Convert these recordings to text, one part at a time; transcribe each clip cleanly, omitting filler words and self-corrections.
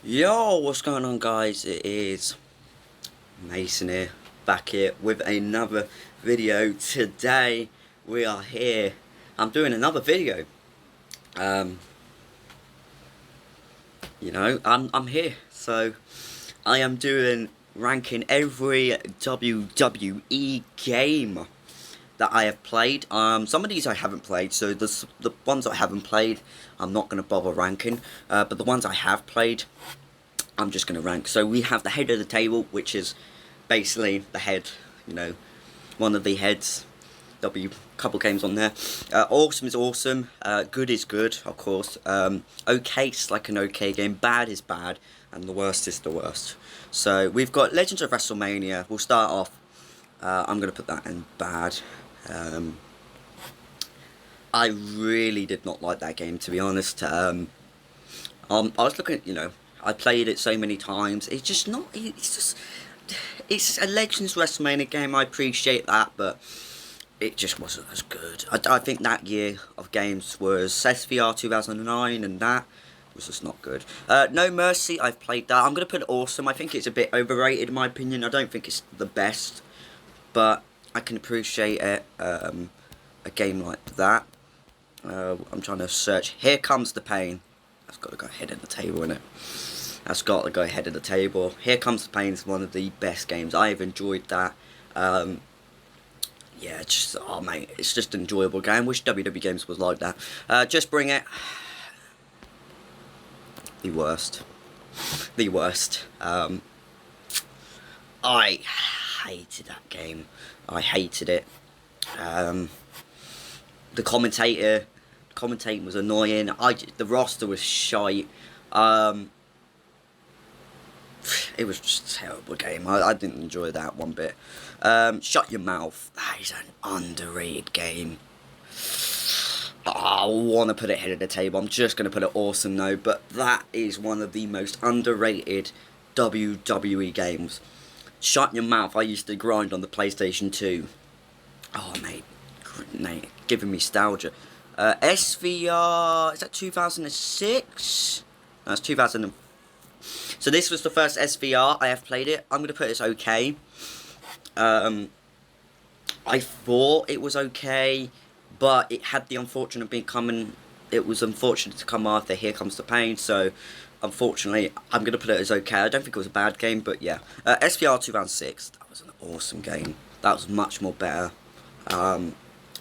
Yo, what's going on, guys? It is Mason here, back here with another video. Today we are here. I'm doing another video. I'm here. So I am doing ranking every WWE game that I have played. Some of these I haven't played, so the ones I haven't played I'm not going to bother ranking, but the ones I have played I'm just going to rank. So we have the head of the table, which is basically the head, one of the heads. There'll be a couple games on there. Awesome is awesome, good is good, of course. Okay is like an okay game, bad is bad, and the worst is the worst. So we've got Legends of Wrestlemania. We'll start off. I'm going to put that in bad. I really did not like that game, to be honest. I was looking at, I played it so many times. It's just not. It's a Legends WrestleMania game. I appreciate that, but it just wasn't as good. I think that year of games was SVR 2009, and that was just not good. No Mercy. I've played that. I'm gonna put it awesome. I think it's a bit overrated in my opinion. I don't think it's the best, but I can appreciate it. A game like that. I'm trying to search. Here Comes the Pain. That's got to go ahead of the table, innit? That's got to go ahead of the table. Here Comes the Pain is one of the best games. I've enjoyed that. Yeah, mate, it's just an enjoyable game. Wish WWE games was like that. Just Bring It. The worst. The worst. I hated that game. I hated it. The commentating was annoying. The roster was shite. It was just a terrible game. I didn't enjoy that one bit. Shut Your Mouth. That is an underrated game. I want to put it head of the table. I'm just going to put it awesome though. But that is one of the most underrated WWE games. Shut Your Mouth. I used to grind on the PlayStation 2. Oh, mate, giving me nostalgia. SVR, is that 2006? No, that's 2000. So this was the first SVR I have played it. I'm going to put it's okay. I thought it was okay, but it had the unfortunate it was unfortunate to come after Here Comes the Pain, so unfortunately I'm going to put it as okay. I don't think it was a bad game, but yeah. SVR 2006, that was an awesome game. That was much more better.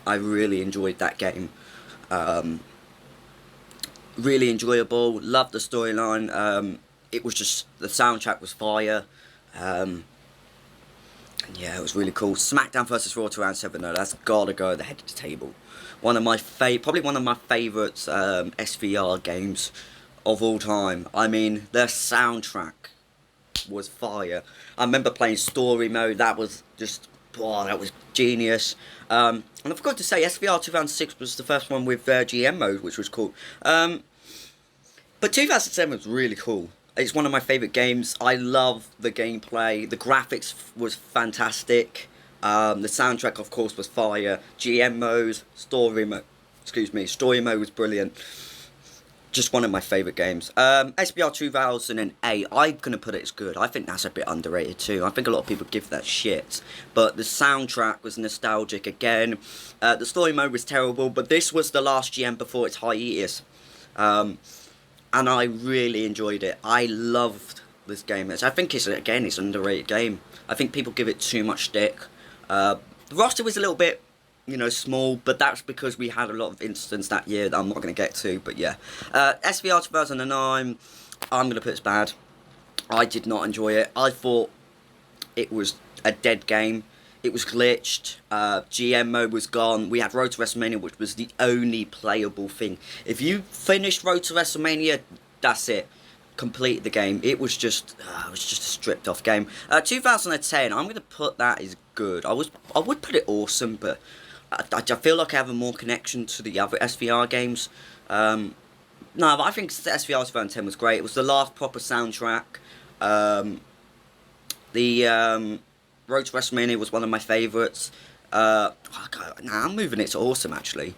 I really enjoyed that game. Really enjoyable. Loved the storyline. It was just, the soundtrack was fire. Yeah, it was really cool. SmackDown vs Raw 2007. No, that's gotta go at the head of the table. Probably one of my favourites SVR games of all time. I mean, their soundtrack was fire. I remember playing story mode. That was just, that was genius. And I forgot to say, SVR 2006 was the first one with GM mode, which was cool. But 2007 was really cool. It's one of my favourite games. I love the gameplay. The graphics was fantastic. The soundtrack, of course, was fire. GM mode, story mode was brilliant. Just one of my favourite games. SBR 2008, I'm going to put it as good. I think that's a bit underrated too. I think a lot of people give that shit. But the soundtrack was nostalgic again. The story mode was terrible, but this was the last GM before its hiatus. And I really enjoyed it. I loved this game. I think it's an underrated game. I think people give it too much stick. The roster was a little bit, small, but that's because we had a lot of incidents that year that I'm not going to get to, but yeah. SVR 2009, I'm going to put it as bad. I did not enjoy it. I thought it was a dead game. It was glitched. GM mode was gone. We had Road to WrestleMania, which was the only playable thing. If you finished Road to WrestleMania, that's it. Complete the game. It was just a stripped off game. 2010, I'm going to put that as good. I would put it awesome, but I feel like I have a more connection to the other SVR games. No, but I think SVR 2010 was great. It was the last proper soundtrack. The Road to WrestleMania was one of my favourites. Nah, I'm moving it to awesome, actually.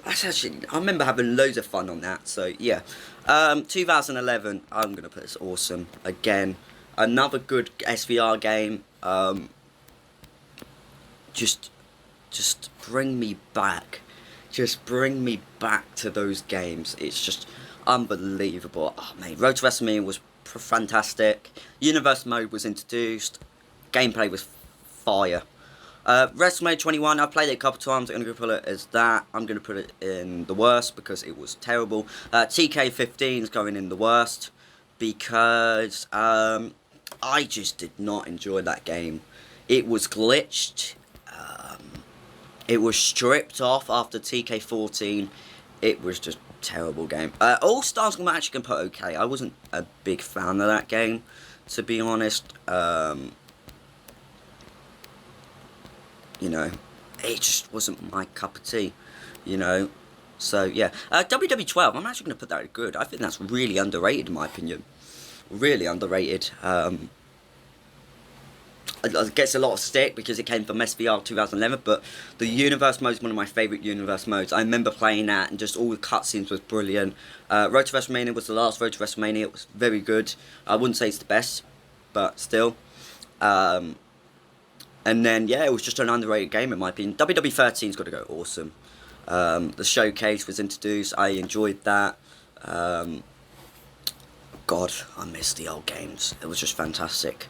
That's actually, I remember having loads of fun on that, so yeah. 2011, I'm going to put this awesome. Again, another good SVR game. Just bring me back. Just bring me back to those games. It's just unbelievable. Oh, mate, Road to WrestleMania was fantastic. Universe mode was introduced. Gameplay was fire. WrestleMania 21, I've played it a couple times. I'm going to put it as that. I'm going to put it in the worst because it was terrible. TK15 is going in the worst because I just did not enjoy that game. It was glitched. It was stripped off after TK14. It was just a terrible game. All Stars I'm actually going to put okay. I wasn't a big fan of that game, to be honest. You know, it just wasn't my cup of tea, you know. So, yeah. WW12, I'm actually going to put that at good. I think that's really underrated, in my opinion. Really underrated. It gets a lot of stick because it came from SVR 2011, but the Universe mode is one of my favourite Universe modes. I remember playing that, and just all the cutscenes was brilliant. Road to WrestleMania was the last Road to WrestleMania. It was very good. I wouldn't say it's the best, but still. And then, yeah, it was just an underrated game in my opinion. WW13's got to go awesome. The showcase was introduced. I enjoyed that. God, I miss the old games. It was just fantastic.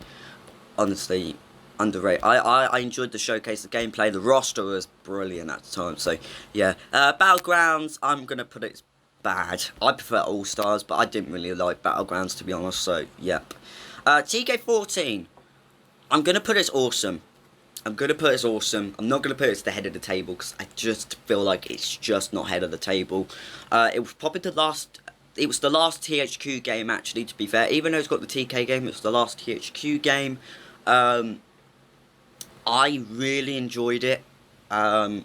Honestly, underrated. I enjoyed the showcase, the gameplay. The roster was brilliant at the time. So, yeah. Battlegrounds, I'm going to put it as bad. I prefer All Stars, but I didn't really like Battlegrounds, to be honest. So, yep. TK14, I'm going to put it as awesome. I'm going to put it as awesome. I'm not going to put it as the head of the table because I just feel like it's just not head of the table. It was probably the last... It was the last THQ game, actually, to be fair. Even though it's got the TK game, it was the last THQ game. I really enjoyed it. I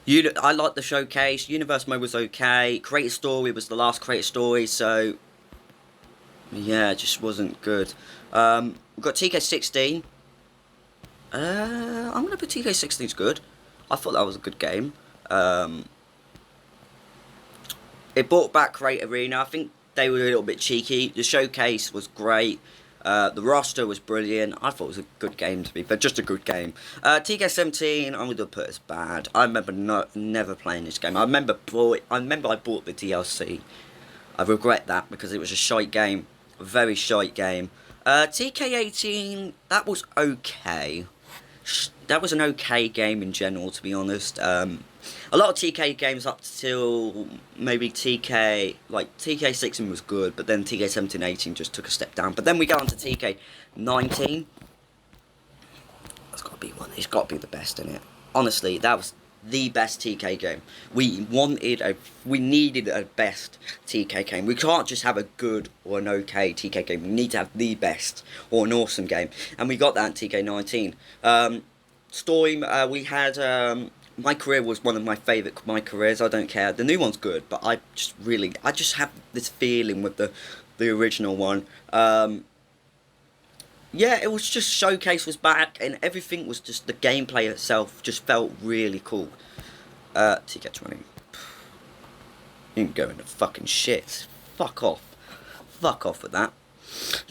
liked the showcase. Universe mode was okay. Creator Story was the last Creator Story, so... Yeah, it just wasn't good. We've got TK16. I'm going to put TK16's good. I thought that was a good game. It brought back Create Arena. I think they were a little bit cheeky. The showcase was great. The roster was brilliant. I thought it was a good game to be fair, just a good game. TK17, I'm going to put as bad. I remember never playing this game. I remember I bought the DLC. I regret that because it was a shite game. A very shite game. TK18, that was okay. That was an okay game in general, to be honest. A lot of TK games up till maybe TK, like TK16 was good, but then TK17, 18 just took a step down. But then we go on to TK19. That's got to be one. It's got to be the best in it. Honestly, that was the best TK game. We needed a best TK game. We can't just have a good or an okay TK game. We need to have the best or an awesome game, and we got that in TK19. Story, we had. My career was one of my favourite My Careers. I don't care. The new one's good, but I just have this feeling with the original one. Yeah, it was just Showcase was back, and everything was just the gameplay itself just felt really cool. TK20, you can go into fucking shit. Fuck off with that.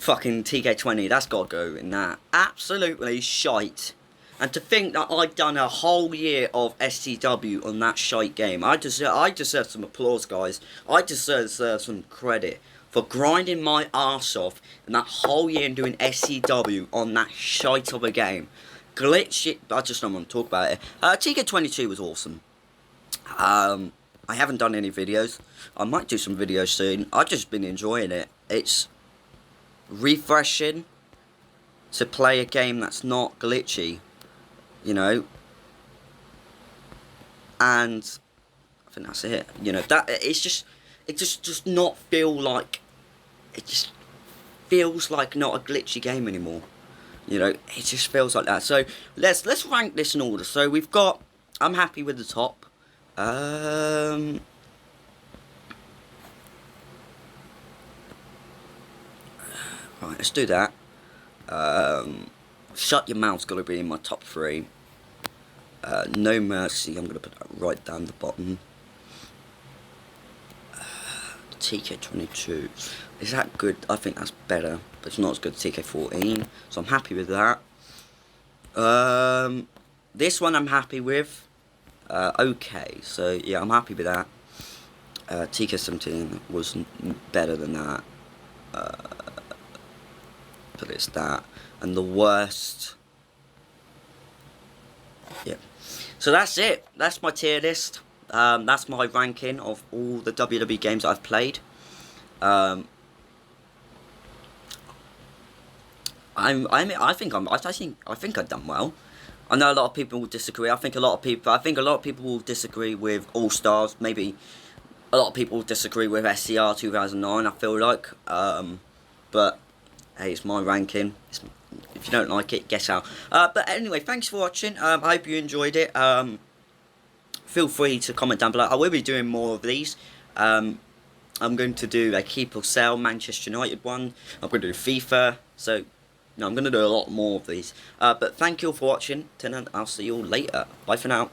Fucking TK20, that's got to go in that. Absolutely shite. And to think that I'd done a whole year of SCW on that shite game, I deserve some applause, guys. I deserve some credit for grinding my arse off in that whole year and doing SCW on that shite of a game. Glitch it, I just don't want to talk about it. TK22 was awesome. I haven't done any videos. I might do some videos soon. I've just been enjoying it. It's refreshing to play a game that's not glitchy. You know, and I think that's it. You know, that it just not feel like, it just feels like not a glitchy game anymore. You know, it just feels like that. So let's rank this in order. So we've got, I'm happy with the top. Right, let's do that. Shut Your Mouth's got to be in my top 3. No Mercy, I'm going to put that right down the bottom. TK22, is that good? I think that's better, but it's not as good as TK14, so I'm happy with that. This one I'm happy with. Okay, so yeah, I'm happy with that. TK17 was better than that. But it's that. And the worst. Yeah. So that's it. That's my tier list. That's my ranking of all the WWE games I've played. I think I've done well. I know a lot of people will disagree. I think a lot of people will disagree with All Stars. Maybe a lot of people will disagree with SCR 2009. I feel like, but hey, it's my ranking. If you don't like it, guess out. But anyway, thanks for watching. I hope you enjoyed it. Feel free to comment down below. I will be doing more of these. I'm going to do a Keep or Sell Manchester United one. I'm going to do FIFA. So, no, I'm going to do a lot more of these. But thank you all for watching. And I'll see you all later. Bye for now.